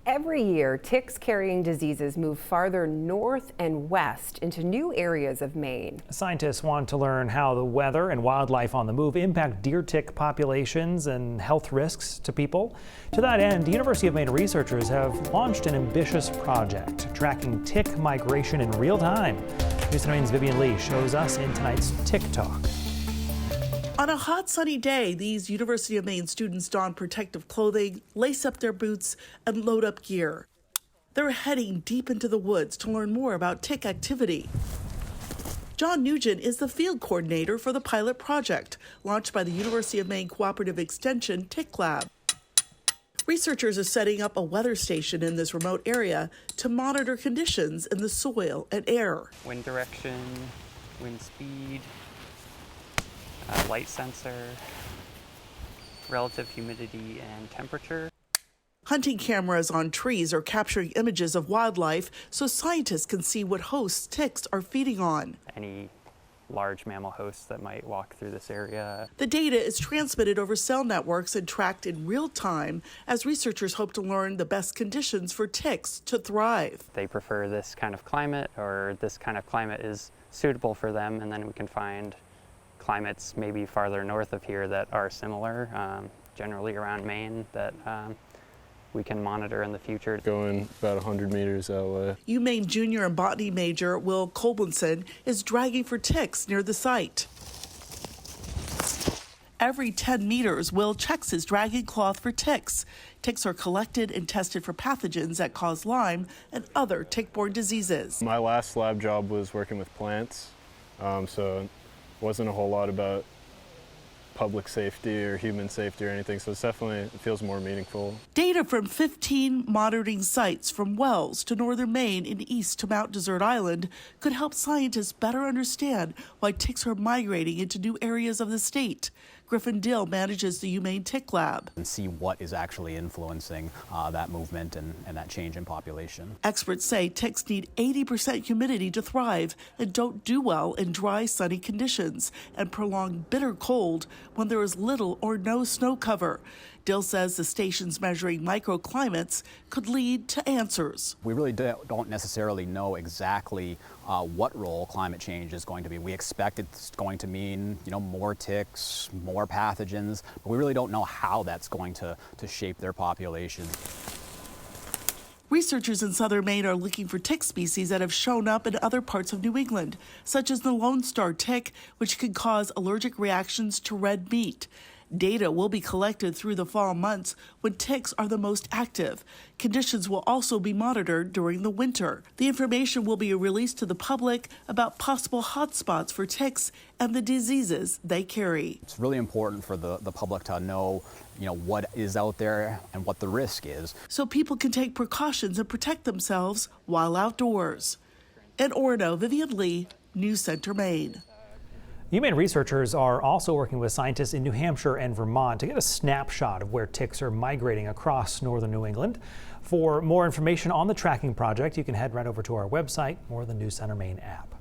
Every year, ticks carrying diseases move farther north and west into new areas of Maine. Scientists want to learn how the weather and wildlife on the move impact deer tick populations and health risks to people. To that end, University of Maine researchers have launched an ambitious project tracking tick migration in real time. News 9's Vivian Lee shows us in tonight's Tick Talk. On a hot, sunny day, these University of Maine students don protective clothing, lace up their boots, and load up gear. They're heading deep into the woods to learn more about tick activity. John Nugent is the field coordinator for the pilot project, launched by the University of Maine Cooperative Extension Tick Lab. Researchers are setting up a weather station in this remote area to monitor conditions in the soil and air. Wind direction, wind speed, light sensor, relative humidity and temperature. Hunting cameras on trees are capturing images of wildlife so scientists can see what hosts ticks are feeding on. Any large mammal hosts that might walk through this area. The data is transmitted over cell networks and tracked in real time as researchers hope to learn the best conditions for ticks to thrive. They prefer this kind of climate, or this kind of climate is suitable for them, and then we can find climates maybe farther north of here that are similar, generally around Maine, that we can monitor in the future. Going about 100 meters that way. UMaine junior and botany major Will Colbinson is dragging for ticks near the site. Every 10 meters, Will checks his dragging cloth for ticks. Ticks are collected and tested for pathogens that cause Lyme and other tick-borne diseases. My last lab job was working with plants, so wasn't a whole lot about public safety or human safety or anything, so it feels more meaningful. Data from 15 monitoring sites from Wells to northern Maine and east to Mount Desert Island could help scientists better understand why ticks are migrating into new areas of the state. Griffin Dill manages the UMaine Tick Lab. And see what is actually influencing that movement and that change in population. Experts say ticks need 80% humidity to thrive and don't do well in dry, sunny conditions and prolonged bitter cold when there is little or no snow cover. Dill says the stations measuring microclimates could lead to answers. We really don't necessarily know exactly what role climate change is going to be. We expect it's going to mean, more ticks, more pathogens, but we really don't know how that's going to shape their population. Researchers in southern Maine are looking for tick species that have shown up in other parts of New England, such as the Lone Star tick, which can cause allergic reactions to red meat. Data will be collected through the fall months when ticks are the most active. Conditions will also be monitored during the winter. The information will be released to the public about possible hotspots for ticks and the diseases they carry. It's really important for the public to know, what is out there and what the risk is, so people can take precautions and protect themselves while outdoors. In Orono, Vivian Lee, News Center, Maine. UMaine researchers are also working with scientists in New Hampshire and Vermont to get a snapshot of where ticks are migrating across northern New England. For more information on the tracking project, you can head right over to our website or the News Center Maine app.